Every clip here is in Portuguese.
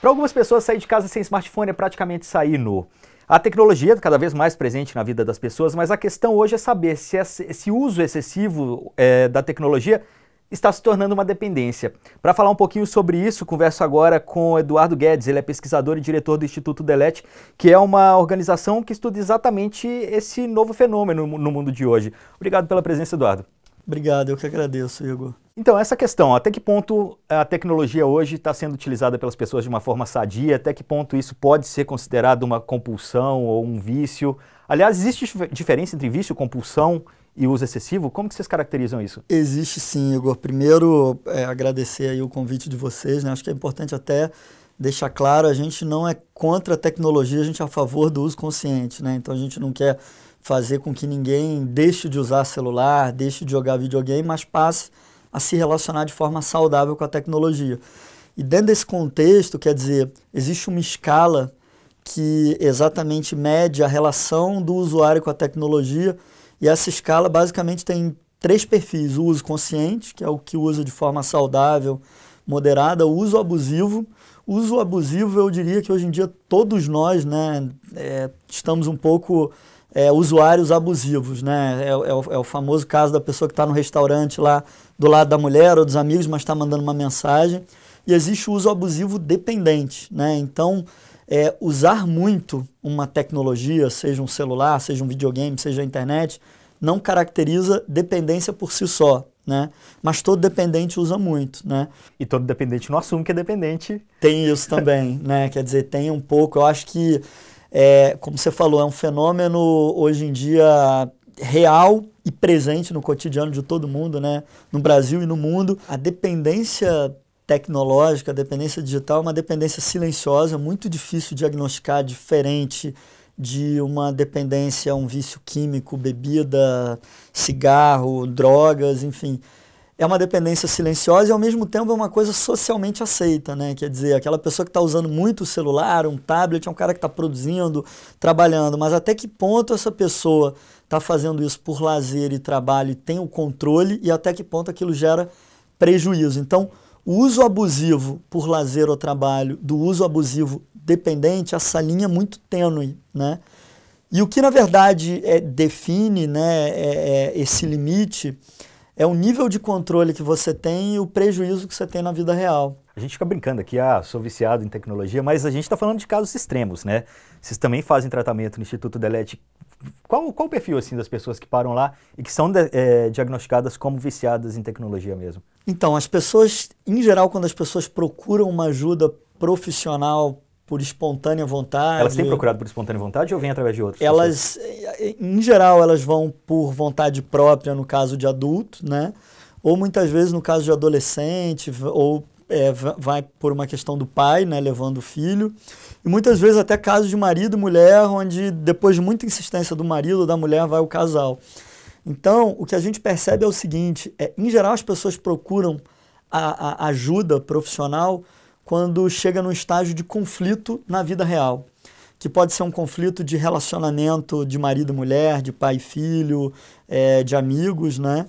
Para algumas pessoas, sair de casa sem smartphone é praticamente sair nu. A tecnologia é cada vez mais presente na vida das pessoas, mas a questão hoje é saber se esse uso excessivo da tecnologia está se tornando uma dependência. Para falar um pouquinho sobre isso, converso agora com Eduardo Guedes. Ele é pesquisador e diretor do Instituto Delete, que é uma organização que estuda exatamente esse novo fenômeno no mundo de hoje. Obrigado pela presença, Eduardo. Obrigado, eu que agradeço, Igor. Então, essa questão, até que ponto a tecnologia hoje está sendo utilizada pelas pessoas de uma forma sadia, até que ponto isso pode ser considerado uma compulsão ou um vício? Aliás, existe diferença entre vício, compulsão e uso excessivo? Como que vocês caracterizam isso? Existe sim, Igor. Primeiro, agradecer aí o convite de vocês, né? Acho que é importante até deixar claro, a gente não é contra a tecnologia, a gente é a favor do uso consciente, né? Então a gente não quer fazer com que ninguém deixe de usar celular, deixe de jogar videogame, mas passe a se relacionar de forma saudável com a tecnologia. E dentro desse contexto, quer dizer, existe uma escala que exatamente mede a relação do usuário com a tecnologia, e essa escala basicamente tem 3 perfis: o uso consciente, que é o que usa de forma saudável, moderada; o uso abusivo. O uso abusivo, eu diria que hoje em dia todos nós, né, estamos um pouco usuários abusivos, né? É o famoso caso da pessoa que está no restaurante lá do lado da mulher ou dos amigos, mas está mandando uma mensagem. E existe o uso abusivo dependente, né? Então, usar muito uma tecnologia, seja um celular, seja um videogame, seja a internet, não caracteriza dependência por si só, né? Mas todo dependente usa muito, né? E todo dependente não assume que é dependente. Tem isso também, né? Quer dizer, tem um pouco, eu acho que, como você falou, é um fenômeno hoje em dia real e presente no cotidiano de todo mundo, né? No Brasil e no mundo. A dependência tecnológica, a dependência digital é uma dependência silenciosa, muito difícil de diagnosticar, diferente de uma dependência, um vício químico, bebida, cigarro, drogas, enfim. É uma dependência silenciosa e, ao mesmo tempo, é uma coisa socialmente aceita, né? Quer dizer, aquela pessoa que está usando muito o celular, um tablet, é um cara que está produzindo, trabalhando, mas até que ponto essa pessoa está fazendo isso por lazer e trabalho e tem o controle, e até que ponto aquilo gera prejuízo. Então, o uso abusivo por lazer ou trabalho do uso abusivo dependente, essa linha é muito tênue, né? E o que, na verdade, define, né, esse limite é o nível de controle que você tem e o prejuízo que você tem na vida real. A gente fica brincando aqui, sou viciado em tecnologia, mas a gente está falando de casos extremos, né? Vocês também fazem tratamento no Instituto Delete. Qual o perfil assim, das pessoas que param lá e que são diagnosticadas como viciadas em tecnologia mesmo? Então, as pessoas, em geral, quando as pessoas procuram uma ajuda profissional por espontânea vontade... Elas têm procurado por espontânea vontade ou vêm através de outras pessoas? Em geral, elas vão por vontade própria no caso de adulto, né? Ou muitas vezes no caso de adolescente, ou vai por uma questão do pai, né, levando o filho. E muitas vezes até casos de marido e mulher, onde depois de muita insistência do marido ou da mulher vai o casal. Então, o que a gente percebe é o seguinte, em geral as pessoas procuram a ajuda profissional quando chega num estágio de conflito na vida real, que pode ser um conflito de relacionamento de marido e mulher, de pai e filho, de amigos, né?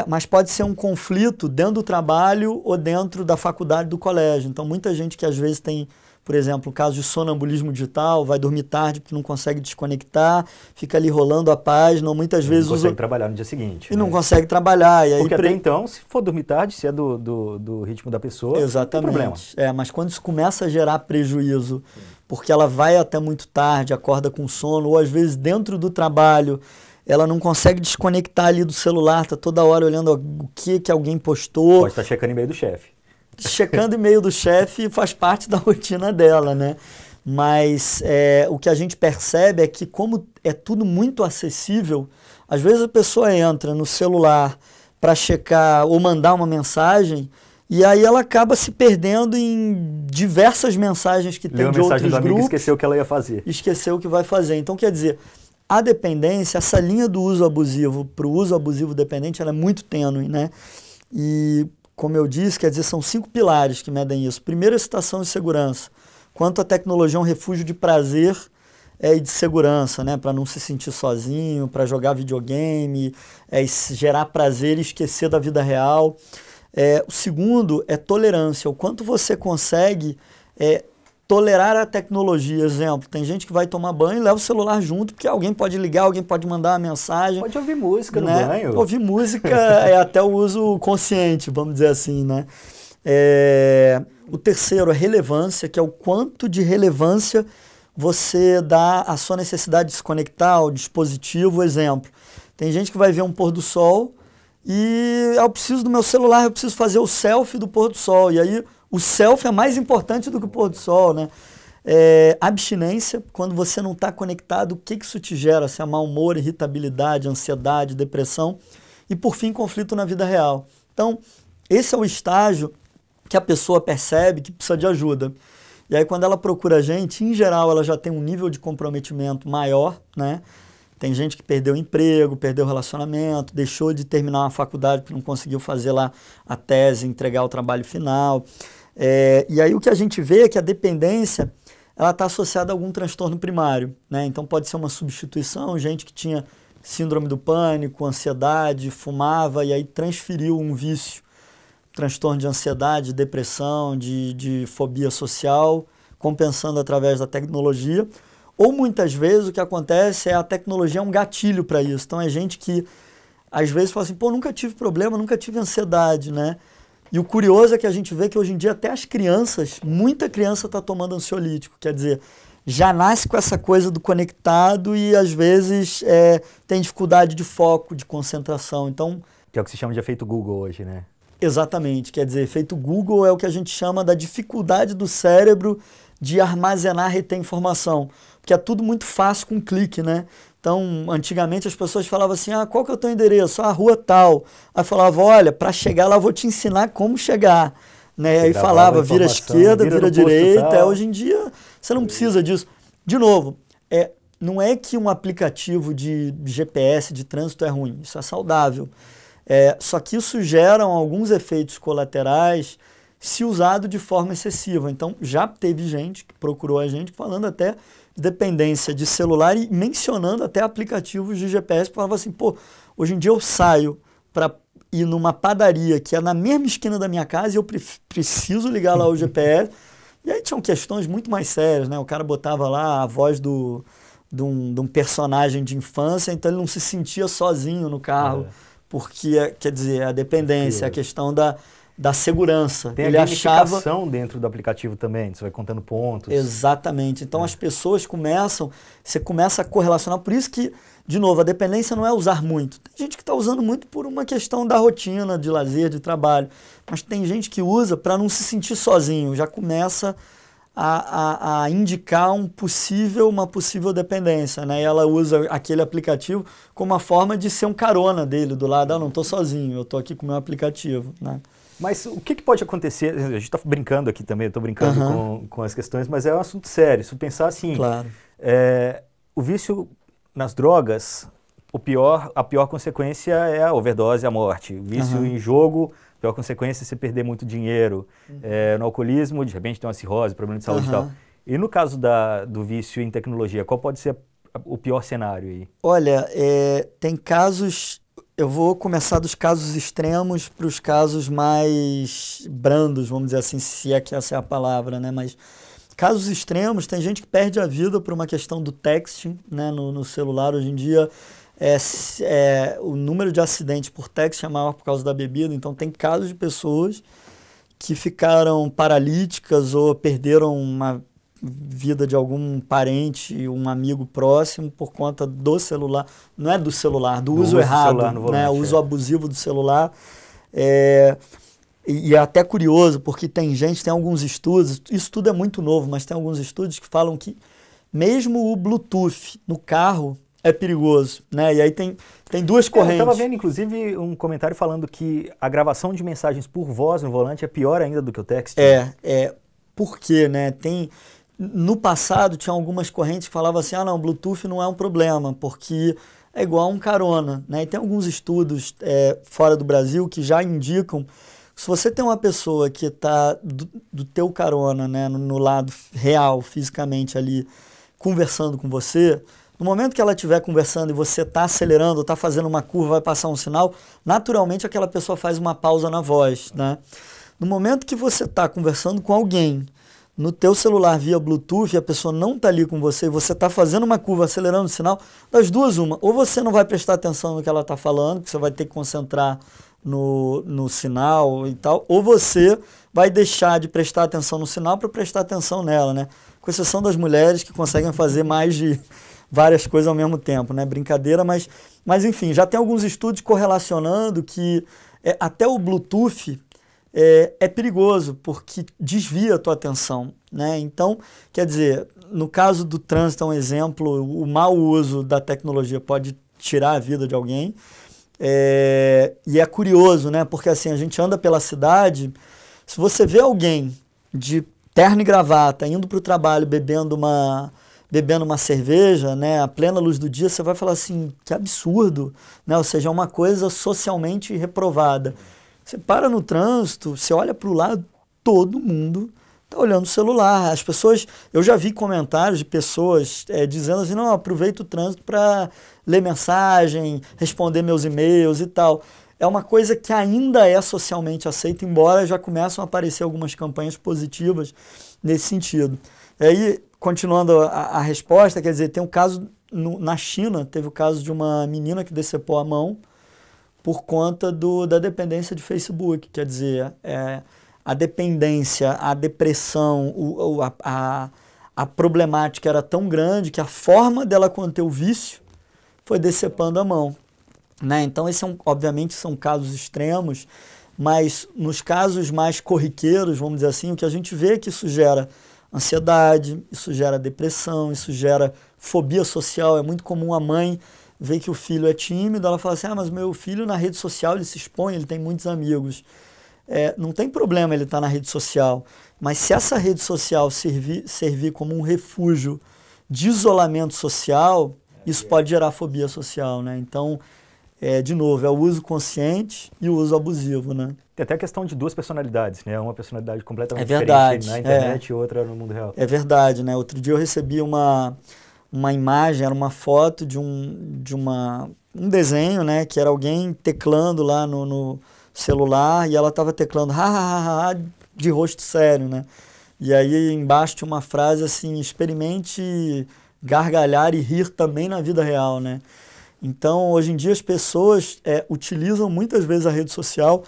Mas pode ser um conflito dentro do trabalho ou dentro da faculdade, do colégio. Então, muita gente que às vezes tem, por exemplo, o caso de sonambulismo digital, vai dormir tarde porque não consegue desconectar, fica ali rolando a página, ou muitas vezes... Não consegue trabalhar no dia seguinte. E não consegue trabalhar. E aí, porque até então, se for dormir tarde, se é do ritmo da pessoa, exatamente, não tem problema. Mas quando isso começa a gerar prejuízo, porque ela vai até muito tarde, acorda com sono, ou às vezes dentro do trabalho, ela não consegue desconectar ali do celular, está toda hora olhando o que alguém postou. Pode estar checando e-mail do chefe. Checando e-mail do chefe faz parte da rotina dela, né? Mas o que a gente percebe é que, como é tudo muito acessível, às vezes a pessoa entra no celular para checar ou mandar uma mensagem e aí ela acaba se perdendo em diversas mensagens que tem de outros grupos. Amigo, esqueceu o que ela ia fazer. Esqueceu o que vai fazer. Então, quer dizer, a dependência, essa linha do uso abusivo para o uso abusivo dependente, ela é muito tênue, né? E, como eu disse, quer dizer, são 5 pilares que medem isso. Primeiro, a excitação e segurança. Quanto a tecnologia é um refúgio de prazer e de segurança, né? Para não se sentir sozinho, para jogar videogame, gerar prazer e esquecer da vida real. O segundo é tolerância. O quanto você consegue tolerar a tecnologia, exemplo, tem gente que vai tomar banho e leva o celular junto, porque alguém pode ligar, alguém pode mandar uma mensagem. Pode ouvir música no né? banho. Ouvir música é até o uso consciente, vamos dizer assim, né? O terceiro é relevância, que é o quanto de relevância você dá à sua necessidade de se conectar ao dispositivo. Exemplo, tem gente que vai ver um pôr do sol e eu preciso do meu celular, eu preciso fazer o selfie do pôr do sol, e aí o selfie é mais importante do que o pôr do sol, né? Abstinência, quando você não está conectado, o que isso te gera? Se é mau humor, irritabilidade, ansiedade, depressão. E, por fim, conflito na vida real. Então, esse é o estágio que a pessoa percebe que precisa de ajuda. E aí, quando ela procura a gente, em geral, ela já tem um nível de comprometimento maior, né? Tem gente que perdeu o emprego, perdeu o relacionamento, deixou de terminar uma faculdade porque não conseguiu fazer lá a tese, entregar o trabalho final. E aí o que a gente vê é que a dependência ela está associada a algum transtorno primário, né? Então pode ser uma substituição, gente que tinha síndrome do pânico, ansiedade, fumava e aí transferiu um vício, transtorno de ansiedade, depressão, de fobia social, compensando através da tecnologia. Ou muitas vezes o que acontece é a tecnologia é um gatilho para isso. Então é gente que às vezes fala assim, pô, nunca tive problema, nunca tive ansiedade, né? E o curioso é que a gente vê que hoje em dia até as crianças, muita criança está tomando ansiolítico, quer dizer, já nasce com essa coisa do conectado e às vezes tem dificuldade de foco, de concentração. Então, que é o que se chama de efeito Google hoje, né? Exatamente, quer dizer, efeito Google é o que a gente chama da dificuldade do cérebro de armazenar, reter informação, porque é tudo muito fácil com um clique, né? Então, antigamente as pessoas falavam assim, qual que é o teu endereço? A rua tal. Aí falava, olha, para chegar lá eu vou te ensinar como chegar. Né? Aí falava, vira à esquerda, vira à direita. Hoje em dia você não precisa disso. De novo, não é que um aplicativo de GPS, de trânsito é ruim, isso é saudável. Só que isso gera alguns efeitos colaterais se usado de forma excessiva. Então, já teve gente que procurou a gente falando até dependência de celular e mencionando até aplicativos de GPS, que falava assim, pô, hoje em dia eu saio para ir numa padaria que é na mesma esquina da minha casa e eu preciso ligar lá o GPS. E aí tinham questões muito mais sérias, né? O cara botava lá a voz de um personagem de infância, então ele não se sentia sozinho no carro, porque, quer dizer, a dependência, a questão da segurança. Tem a gamificação dentro do aplicativo também, você vai contando pontos. Exatamente. Então as pessoas você começa a correlacionar, por isso que, de novo, a dependência não é usar muito. Tem gente que está usando muito por uma questão da rotina, de lazer, de trabalho, mas tem gente que usa para não se sentir sozinho, já começa a indicar uma possível dependência, né? E ela usa aquele aplicativo como uma forma de ser um carona dele do lado, não estou sozinho, eu estou aqui com o meu aplicativo, né? Mas o que pode acontecer? A gente está brincando aqui também, eu estou brincando com as questões, mas é um assunto sério. Se eu pensar assim, claro. O vício nas drogas, a pior consequência é a overdose, a morte. O vício em jogo, a pior consequência é você perder muito dinheiro. No alcoolismo, de repente tem uma cirrose, problema de saúde e tal. E no caso do vício em tecnologia, qual pode ser o pior cenário aí? Olha, tem casos... Eu vou começar dos casos extremos para os casos mais brandos, vamos dizer assim, se é que essa é a palavra, né? Mas casos extremos, tem gente que perde a vida por uma questão do texting, né? No celular. Hoje em dia, o número de acidentes por texting é maior por causa da bebida. Então, tem casos de pessoas que ficaram paralíticas ou perderam uma vida de algum parente, um amigo próximo por conta do celular, não é do celular, do uso errado, né? O uso abusivo do celular. E é até curioso, porque tem alguns estudos, isso tudo é muito novo, mas tem alguns estudos que falam que mesmo o Bluetooth no carro é perigoso, né? E aí tem duas correntes. Eu estava vendo, inclusive, um comentário falando que a gravação de mensagens por voz no volante é pior ainda do que o texting. Por quê, né? No passado, tinha algumas correntes que falavam assim, não, Bluetooth não é um problema, porque é igual a um carona, né? E tem alguns estudos fora do Brasil que já indicam que se você tem uma pessoa que está do teu carona, né, no lado real, fisicamente ali, conversando com você, no momento que ela estiver conversando e você está acelerando, está fazendo uma curva, vai passar um sinal, naturalmente aquela pessoa faz uma pausa na voz, né? No momento que você está conversando com alguém, no teu celular via Bluetooth e a pessoa não está ali com você, e você está fazendo uma curva, acelerando o sinal, das duas uma, ou você não vai prestar atenção no que ela está falando, que você vai ter que concentrar no sinal e tal, ou você vai deixar de prestar atenção no sinal para prestar atenção nela, né? Com exceção das mulheres que conseguem fazer mais de várias coisas ao mesmo tempo, né? Brincadeira, mas enfim, já tem alguns estudos correlacionando que até o Bluetooth é perigoso, porque desvia a tua atenção, né? Então, quer dizer, no caso do trânsito, é um exemplo, o mau uso da tecnologia pode tirar a vida de alguém, e é curioso, né? Porque assim, a gente anda pela cidade, se você vê alguém de terno e gravata indo para o trabalho bebendo uma cerveja, né, à plena luz do dia, você vai falar assim, que absurdo, né? Ou seja, é uma coisa socialmente reprovada. Você para no trânsito, você olha para o lado, todo mundo está olhando o celular. As pessoas, eu já vi comentários de pessoas dizendo assim, não, eu aproveito o trânsito para ler mensagem, responder meus e-mails e tal. É uma coisa que ainda é socialmente aceita, embora já começam a aparecer algumas campanhas positivas nesse sentido. E aí, continuando a resposta, quer dizer, tem um caso na China, teve o caso de uma menina que decepou a mão por conta da dependência de Facebook. Quer dizer, a dependência, a depressão, a problemática era tão grande que a forma dela conter o vício foi decepando a mão, né? Então, obviamente, são casos extremos, mas nos casos mais corriqueiros, vamos dizer assim, o que a gente vê é que isso gera ansiedade, isso gera depressão, isso gera fobia social. É muito comum a mãe ver que o filho é tímido, ela fala assim, mas meu filho na rede social ele se expõe, ele tem muitos amigos. Não tem problema ele estar na rede social, mas se essa rede social servir como um refúgio de isolamento social, isso pode gerar fobia social, né? Então, de novo, é o uso consciente e o uso abusivo, né? Tem até a questão de duas personalidades, né? Uma personalidade completamente verdade, diferente na internet e outra no mundo real. É verdade, né? Outro dia eu recebi uma imagem, era uma foto de um desenho, né? Que era alguém teclando lá no celular e ela estava teclando de rosto sério, né? E aí embaixo tinha uma frase assim, experimente gargalhar e rir também na vida real, né? Então, hoje em dia as pessoas utilizam muitas vezes a rede social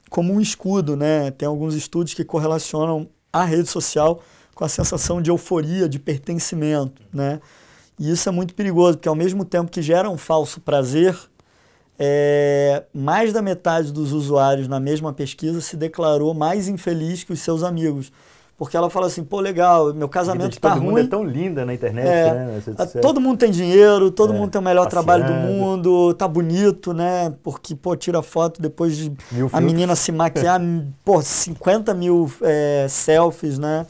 como um escudo, né? Tem alguns estudos que correlacionam a rede social com a sensação de euforia, de pertencimento, né? E isso é muito perigoso, porque ao mesmo tempo que gera um falso prazer, mais da metade dos usuários na mesma pesquisa se declarou mais infeliz que os seus amigos. Porque ela fala assim, pô, legal, meu casamento tá ruim. Todo mundo é tão linda na internet, né? Todo mundo tem dinheiro, todo mundo tem o melhor trabalho do mundo, tá bonito, né? Porque, pô, tira foto depois de a menina se maquiar, pô, 50 mil selfies, né?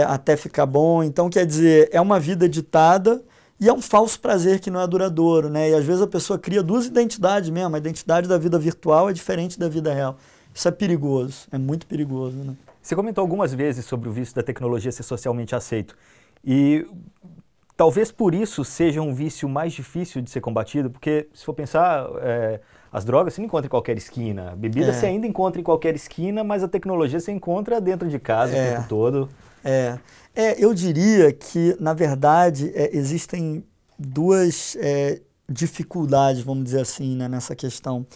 Até ficar bom. Então, quer dizer, é uma vida ditada e é um falso prazer que não é duradouro, né? E às vezes a pessoa cria duas identidades mesmo. A identidade da vida virtual é diferente da vida real. Isso é perigoso, é muito perigoso, né? Você comentou algumas vezes sobre o vício da tecnologia ser socialmente aceito. E talvez por isso seja um vício mais difícil de ser combatido, porque se for pensar, as drogas você não encontra em qualquer esquina, bebida você ainda encontra em qualquer esquina, mas a tecnologia você encontra dentro de casa o tempo todo. Eu diria que, na verdade, existem duas dificuldades, vamos dizer assim, né, nessa questão.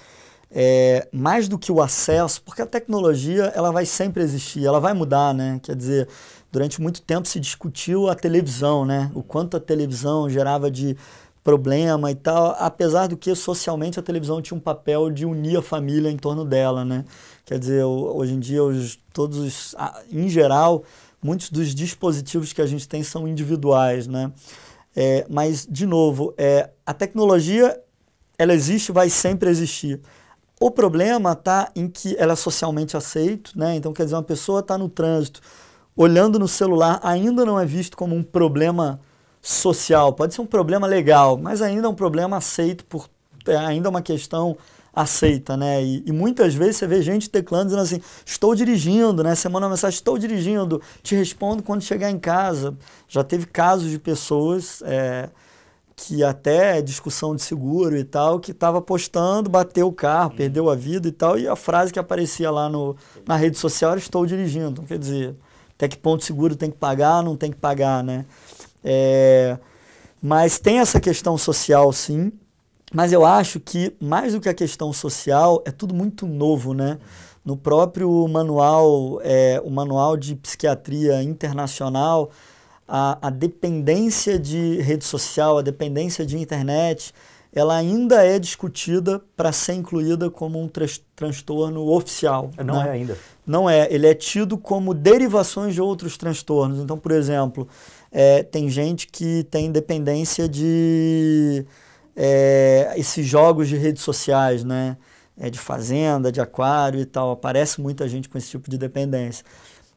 Mais do que o acesso, porque a tecnologia ela vai sempre existir, ela vai mudar, né? Quer dizer, durante muito tempo se discutiu a televisão, né? O quanto a televisão gerava de problema e tal, apesar do que socialmente a televisão tinha um papel de unir a família em torno dela, né? Quer dizer, hoje em dia, em geral, muitos dos dispositivos que a gente tem são individuais, né? Mas, de novo, a tecnologia, ela existe, vai sempre existir. O problema está em que ela é socialmente aceita, né? Então, quer dizer, uma pessoa está no trânsito, olhando no celular, ainda não é visto como um problema social. Pode ser um problema legal, mas ainda é um problema aceito, ainda é uma questão aceita, né? E muitas vezes você vê gente teclando dizendo assim, estou dirigindo, né? Você manda uma mensagem, estou dirigindo, te respondo quando chegar em casa. Já teve casos de pessoas que até discussão de seguro e tal, que estava postando, bateu o carro, perdeu a vida e tal, e a frase que aparecia lá na rede social era estou dirigindo. Então, quer dizer, até que ponto seguro tem que pagar, não tem que pagar, né? Mas tem essa questão social, sim. Mas eu acho que, mais do que a questão social, é tudo muito novo, né? No próprio manual, o Manual de Psiquiatria Internacional, a dependência de rede social, a dependência de internet, ela ainda é discutida para ser incluída como um transtorno oficial. Não, né? é ainda. Não é. Ele é tido como derivações de outros transtornos. Então, por exemplo, tem gente que tem dependência de esses jogos de redes sociais, né? De fazenda, de aquário e tal. Aparece muita gente com esse tipo de dependência.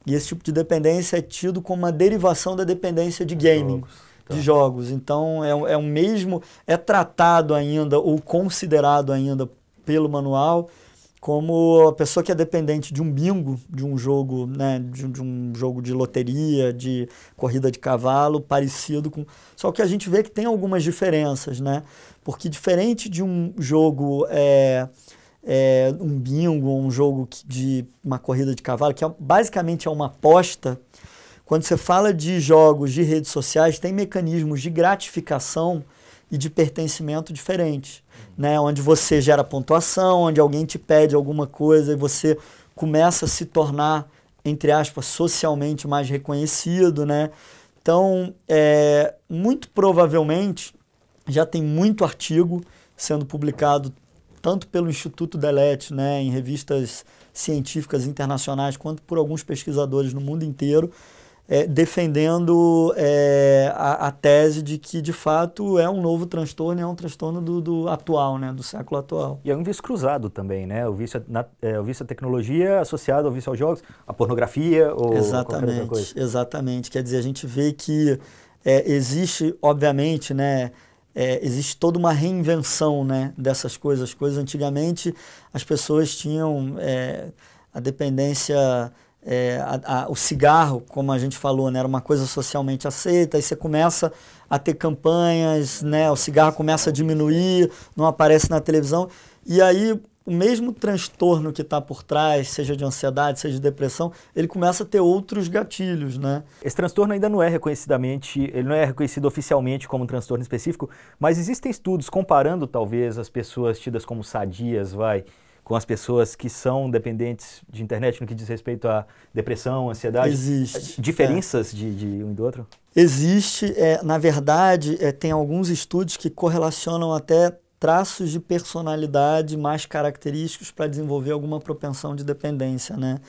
E esse tipo de dependência é tido como uma derivação da dependência de gaming, de jogos. Então, é o mesmo, é tratado ainda ou considerado ainda pelo manual como a pessoa que é dependente de um bingo, de um jogo, né, de um jogo de loteria, de corrida de cavalo, parecido com... Só que a gente vê que tem algumas diferenças, né? Porque diferente de um jogo... um bingo, um jogo de uma corrida de cavalo, que basicamente é uma aposta. Quando você fala de jogos de redes sociais, tem mecanismos de gratificação e de pertencimento diferentes, né? Onde você gera pontuação, onde alguém te pede alguma coisa e você começa a se tornar, entre aspas, socialmente mais reconhecido, né? Então, muito provavelmente, já tem muito artigo sendo publicado tanto pelo Instituto Delet, né, em revistas científicas internacionais, quanto por alguns pesquisadores no mundo inteiro, defendendo a tese de que, de fato, é um novo transtorno, é um transtorno do atual, né, do século atual. E é um vício cruzado também, né? O vício à tecnologia associado ao vício aos jogos, à pornografia ou qualquer outra coisa. Exatamente. Quer dizer, a gente vê que existe, obviamente, né, existe toda uma reinvenção, né, dessas coisas. As coisas antigamente, as pessoas tinham a dependência, o cigarro, como a gente falou, né, era uma coisa socialmente aceita, aí você começa a ter campanhas, né, o cigarro começa a diminuir, não aparece na televisão, e aí o mesmo transtorno que está por trás, seja de ansiedade, seja de depressão, ele começa a ter outros gatilhos, né? Esse transtorno ainda não é ele não é reconhecido oficialmente como um transtorno específico, mas existem estudos comparando talvez as pessoas tidas como sadias, com as pessoas que são dependentes de internet no que diz respeito à depressão, ansiedade. Existe. Diferenças de um e do outro? Existe. Na verdade, tem alguns estudos que correlacionam até traços de personalidade mais característicos para desenvolver alguma propensão de dependência, né?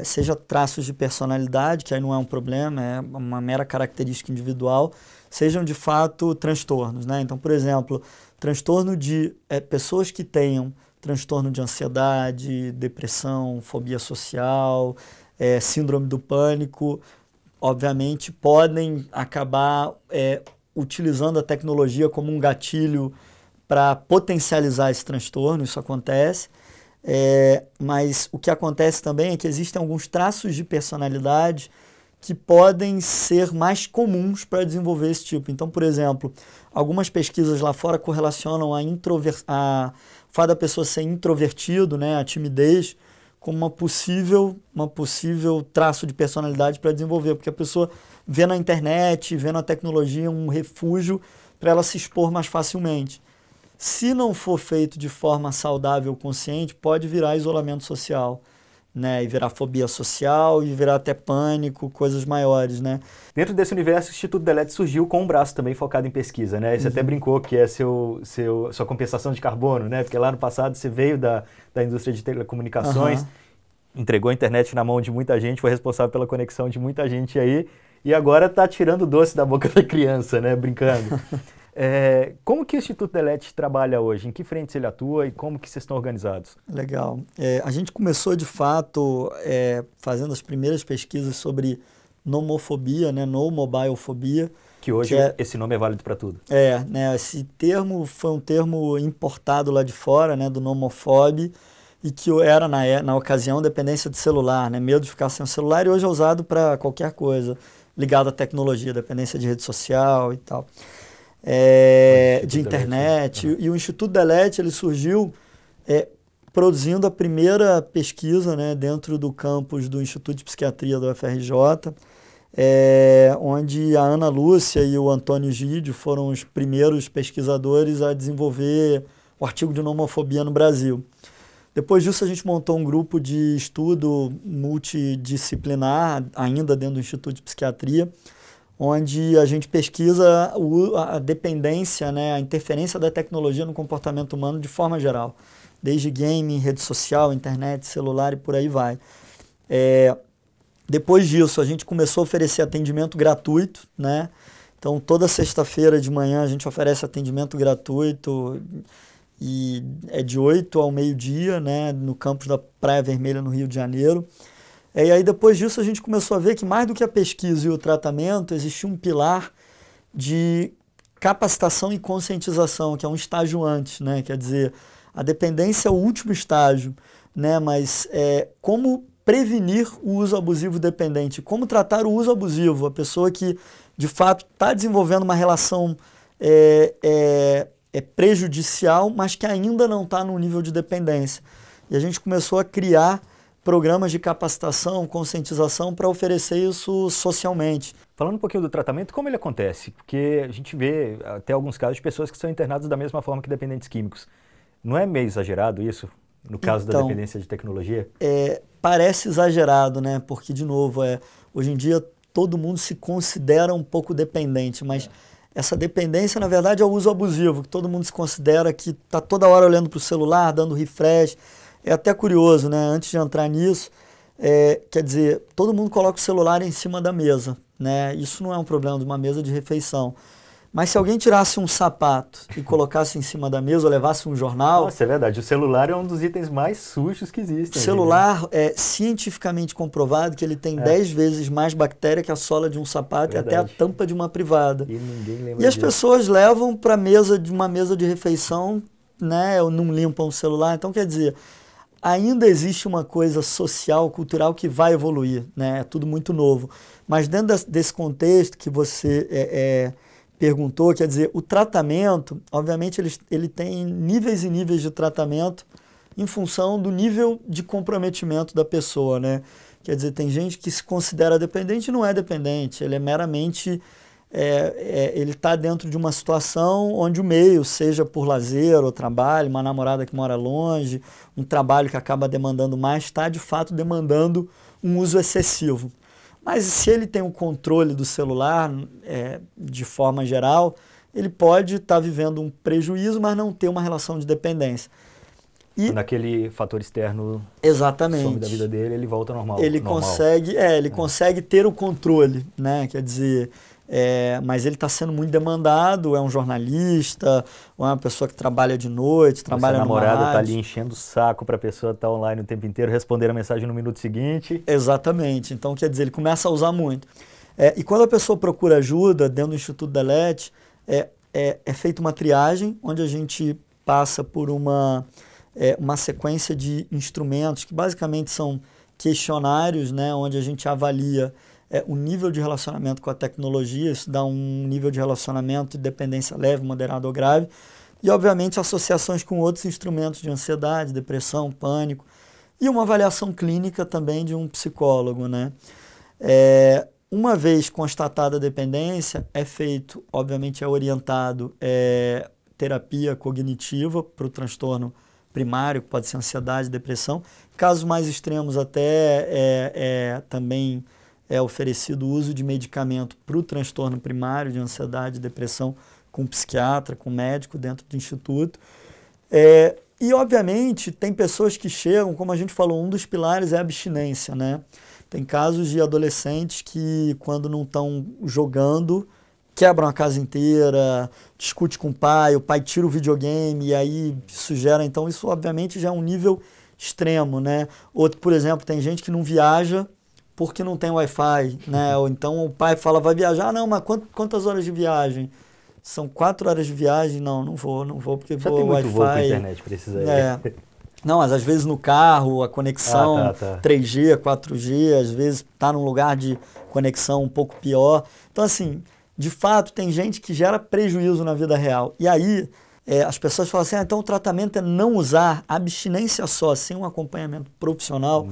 Seja traços de personalidade, que aí não é um problema, é uma mera característica individual, sejam de fato transtornos, né? Então, por exemplo, transtorno de pessoas que tenham transtorno de ansiedade, depressão, fobia social, síndrome do pânico, obviamente podem acabar utilizando a tecnologia como um gatilho para potencializar esse transtorno, isso acontece, mas o que acontece também é que existem alguns traços de personalidade que podem ser mais comuns para desenvolver esse tipo. Então, por exemplo, algumas pesquisas lá fora correlacionam a fato da pessoa ser introvertido, né, a timidez, como uma possível traço de personalidade para desenvolver, porque a pessoa vê na internet, vê na tecnologia um refúgio para ela se expor mais facilmente. Se não for feito de forma saudável, consciente, pode virar isolamento social, né? E virar fobia social, e virar até pânico, coisas maiores, né? Dentro desse universo, o Instituto Delet surgiu com um braço também focado em pesquisa, né? Você até brincou que é sua compensação de carbono, né? Porque lá no passado você veio da indústria de telecomunicações, entregou a internet na mão de muita gente, foi responsável pela conexão de muita gente aí, e agora está tirando o doce da boca da criança, né? Brincando. Como que o Instituto Delet trabalha hoje? Em que frentes ele atua e como que vocês estão organizados? Legal. A gente começou, de fato, fazendo as primeiras pesquisas sobre nomofobia, né, nomobiofobia. Que hoje esse nome é válido para tudo. Né, esse termo foi um termo importado lá de fora, né, do nomofobe, e que era, na ocasião, dependência de celular, né, medo de ficar sem o celular, e hoje é usado para qualquer coisa ligada à tecnologia, dependência de rede social e tal. De internet, e o Instituto Delet ele surgiu produzindo a primeira pesquisa, né, dentro do campus do Instituto de Psiquiatria da UFRJ, onde a Ana Lúcia e o Antônio Gídio foram os primeiros pesquisadores a desenvolver o artigo de nomofobia no Brasil. Depois disso, a gente montou um grupo de estudo multidisciplinar, ainda dentro do Instituto de Psiquiatria, onde a gente pesquisa a dependência, né, a interferência da tecnologia no comportamento humano de forma geral, desde game, rede social, internet, celular e por aí vai. Depois disso, a gente começou a oferecer atendimento gratuito, né? Então, toda sexta-feira de manhã a gente oferece atendimento gratuito e é de 8 ao meio-dia, né, no campus da Praia Vermelha, no Rio de Janeiro. E aí, depois disso, a gente começou a ver que mais do que a pesquisa e o tratamento, existia um pilar de capacitação e conscientização, que é um estágio antes, né? Quer dizer, a dependência é o último estágio, né? Mas como prevenir o uso abusivo dependente, como tratar o uso abusivo, a pessoa que, de fato, está desenvolvendo uma relação prejudicial, mas que ainda não está no nível de dependência. E a gente começou a criar programas de capacitação, conscientização para oferecer isso socialmente. Falando um pouquinho do tratamento, como ele acontece? Porque a gente vê até alguns casos de pessoas que são internadas da mesma forma que dependentes químicos. Não é meio exagerado isso, no caso da dependência de tecnologia? Parece exagerado, né? Porque, de novo, hoje em dia todo mundo se considera um pouco dependente, mas essa dependência, na verdade, é o uso abusivo, que todo mundo se considera que está toda hora olhando para o celular, dando refresh. É até curioso, né? Antes de entrar nisso, quer dizer, todo mundo coloca o celular em cima da mesa, né? Isso não é um problema de uma mesa de refeição. Mas se alguém tirasse um sapato e colocasse em cima da mesa ou levasse um jornal... Nossa, é verdade. O celular é um dos itens mais sujos que existem. O celular é cientificamente comprovado que ele tem 10 vezes mais bactéria que a sola de um sapato e até a tampa de uma privada. E ninguém lembra E as pessoas levam para uma mesa de refeição, né? Ou não limpam o celular. Então, quer dizer, ainda existe uma coisa social, cultural que vai evoluir, né? É tudo muito novo. Mas dentro desse contexto que você perguntou, quer dizer, o tratamento, obviamente, ele tem níveis e níveis de tratamento em função do nível de comprometimento da pessoa, né? Quer dizer, tem gente que se considera dependente e não é dependente, ele é meramente, ele está dentro de uma situação onde o meio, seja por lazer ou trabalho, uma namorada que mora longe, um trabalho que acaba demandando mais, está de fato demandando um uso excessivo. Mas se ele tem um controle do celular, de forma geral, ele pode estar vivendo um prejuízo, mas não ter uma relação de dependência. E quando aquele fator externo some da vida dele, ele volta ao normal. Ele consegue ter o controle, né? Quer dizer, mas ele está sendo muito demandado, é um jornalista, ou é uma pessoa que trabalha de noite, trabalha numa rádio. A namorada está ali enchendo o saco para a pessoa estar online o tempo inteiro, responder a mensagem no minuto seguinte. Exatamente. Então, quer dizer, ele começa a usar muito. E quando a pessoa procura ajuda dentro do Instituto Delete, é feita uma triagem, onde a gente passa por uma sequência de instrumentos, que basicamente são questionários, né, onde a gente avalia o nível de relacionamento com a tecnologia, isso dá um nível de relacionamento de dependência leve, moderado ou grave, e obviamente associações com outros instrumentos de ansiedade, depressão, pânico, e uma avaliação clínica também de um psicólogo, né? Uma vez constatada a dependência, obviamente é orientado terapia cognitiva para o transtorno primário, que pode ser ansiedade, depressão. Casos mais extremos até também é oferecido o uso de medicamento para o transtorno primário de ansiedade e depressão com psiquiatra, com médico dentro do instituto. E, obviamente, tem pessoas que chegam, como a gente falou, um dos pilares é a abstinência, né? Tem casos de adolescentes que, quando não estão jogando, quebram a casa inteira, discute com o pai tira o videogame e aí isso gera... Então, isso, obviamente, já é um nível extremo, né? Outro, por exemplo, tem gente que não viaja porque não tem Wi-Fi, né? Ou então o pai fala, vai viajar? Não, mas quantas horas de viagem? São 4 horas de viagem? Não vou porque já vou tem muito Wi-Fi. voo com internet, precisa ir. Não, mas às vezes no carro, a conexão 3G, 4G, às vezes está num lugar de conexão um pouco pior. Então, assim, de fato, tem gente que gera prejuízo na vida real. E aí, as pessoas falam assim, então o tratamento é não usar, abstinência só, sem um acompanhamento profissional,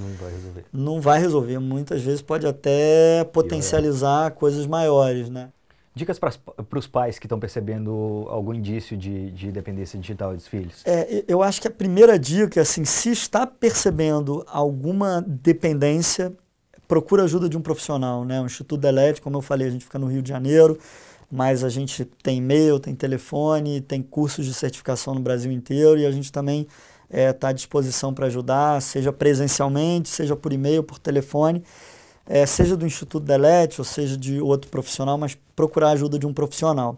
não vai resolver. Muitas vezes pode até potencializar coisas maiores, né? Dicas para os pais que estão percebendo algum indício de dependência digital dos filhos? Eu acho que a primeira dica é assim, se está percebendo alguma dependência, procura ajuda de um profissional, né? O Instituto Delete, como eu falei, a gente fica no Rio de Janeiro, mas a gente tem e-mail, tem telefone, tem cursos de certificação no Brasil inteiro e a gente também está à disposição para ajudar, seja presencialmente, seja por e-mail, por telefone. Seja do Instituto Delete ou seja de outro profissional, mas procurar a ajuda de um profissional.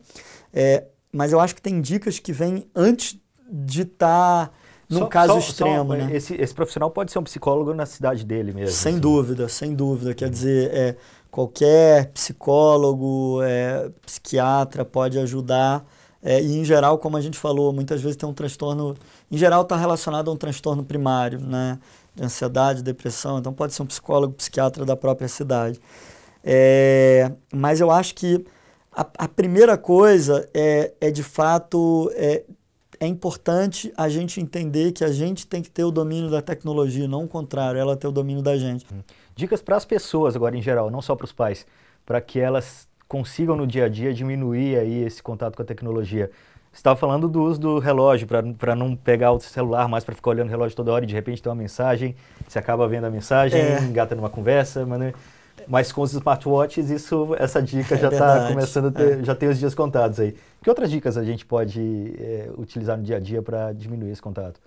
Mas eu acho que tem dicas que vêm antes de estar num caso extremo. Né? Esse profissional pode ser um psicólogo na cidade dele mesmo. Sem dúvida, sem dúvida. Quer dizer, qualquer psicólogo, psiquiatra pode ajudar. E em geral, como a gente falou, muitas vezes tem um transtorno, em geral está relacionado a um transtorno primário, né? De ansiedade, depressão, então pode ser um psicólogo, psiquiatra da própria cidade. Mas eu acho que a primeira coisa de fato, é importante a gente entender que a gente tem que ter o domínio da tecnologia, não o contrário, ela ter o domínio da gente. Dicas para as pessoas agora em geral, não só para os pais, para que elas consigam no dia a dia diminuir aí esse contato com a tecnologia. Você estava falando do uso do relógio, para não pegar o celular mais para ficar olhando o relógio toda hora e de repente tem uma mensagem, você acaba vendo a mensagem, engata numa conversa, mas com os smartwatches essa dica já está começando a ter, já tem os dias contados aí. Que outras dicas a gente pode utilizar no dia a dia para diminuir esse contato?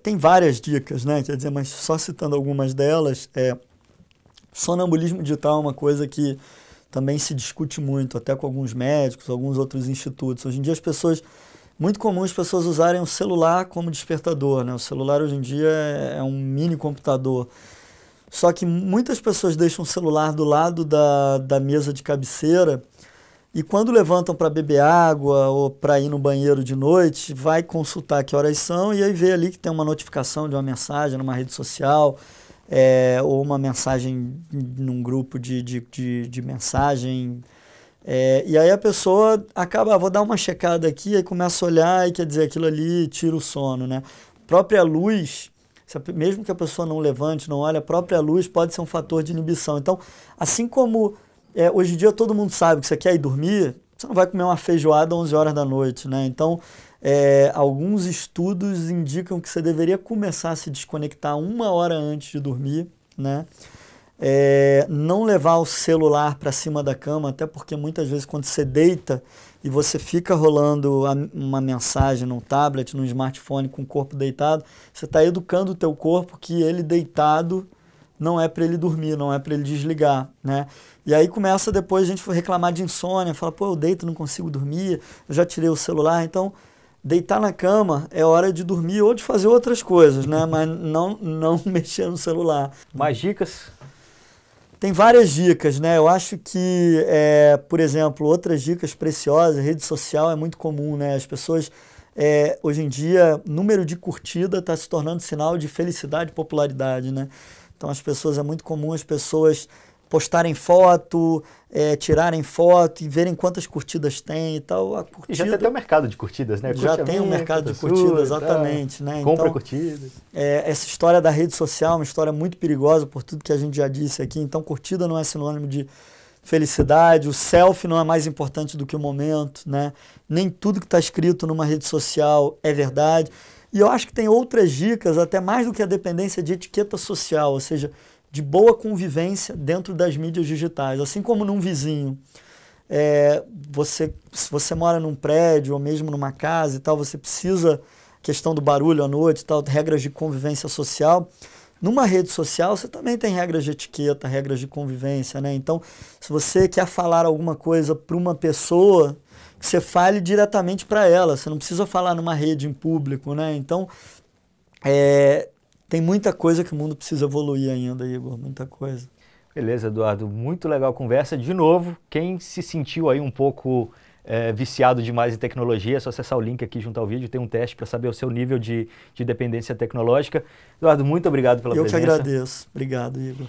Tem várias dicas, né? Quer dizer, mas só citando algumas delas, sonambulismo digital é uma coisa que também se discute muito, até com alguns médicos, alguns outros institutos. Hoje em dia muito comum as pessoas usarem o celular como despertador, né? O celular hoje em dia é um mini computador. Só que muitas pessoas deixam o celular do lado da mesa de cabeceira e quando levantam para beber água ou para ir no banheiro de noite, vai consultar que horas são e aí vê ali que tem uma notificação de uma mensagem numa rede social ou uma mensagem num grupo de mensagem. E aí a pessoa acaba, vou dar uma checada aqui, aí começa a olhar e quer dizer, aquilo ali tira o sono, né? A própria luz, mesmo que a pessoa não levante, não olhe, a própria luz pode ser um fator de inibição. Então, assim como hoje em dia todo mundo sabe que você quer ir dormir, você não vai comer uma feijoada às 11 horas da noite, né? Então, alguns estudos indicam que você deveria começar a se desconectar 1 hora antes de dormir, né? Não levar o celular para cima da cama, até porque muitas vezes quando você deita e você fica rolando uma mensagem num tablet, num smartphone com o corpo deitado, você está educando o teu corpo que ele deitado não é para ele dormir, não é para ele desligar, né? E aí começa depois a gente reclamar de insônia, fala, pô, eu deito, não consigo dormir, eu já tirei o celular, então deitar na cama é hora de dormir ou de fazer outras coisas, né? Mas não mexer no celular. Mais dicas? Tem várias dicas, né? Eu acho que, por exemplo, outras dicas preciosas, rede social é muito comum, né? As pessoas, hoje em dia, número de curtida está se tornando sinal de felicidade e popularidade, né? Então, é muito comum as pessoas postarem foto, tirarem foto e verem quantas curtidas tem e tal. A curtida, e já tem até um mercado de curtidas, né? Já tem um mercado de curtidas, exatamente. Né? Compra então, curtidas. Essa história da rede social é uma história muito perigosa por tudo que a gente já disse aqui. Então, curtida não é sinônimo de felicidade, o selfie não é mais importante do que o momento, né? Nem tudo que está escrito numa rede social é verdade. E eu acho que tem outras dicas, até mais do que a dependência de etiqueta social, ou seja, de boa convivência dentro das mídias digitais. Assim como num vizinho, se você mora num prédio ou mesmo numa casa e tal, você precisa, questão do barulho à noite e tal, regras de convivência social. Numa rede social, você também tem regras de etiqueta, regras de convivência, né? Então, se você quer falar alguma coisa para uma pessoa, que você fale diretamente para ela, você não precisa falar numa rede em público, né? Então, tem muita coisa que o mundo precisa evoluir ainda, Igor, muita coisa. Beleza, Eduardo, muito legal a conversa. De novo, quem se sentiu aí um pouco viciado demais em tecnologia, é só acessar o link aqui junto ao vídeo, tem um teste para saber o seu nível de dependência tecnológica. Eduardo, muito obrigado pela presença. Eu que agradeço. Obrigado, Igor.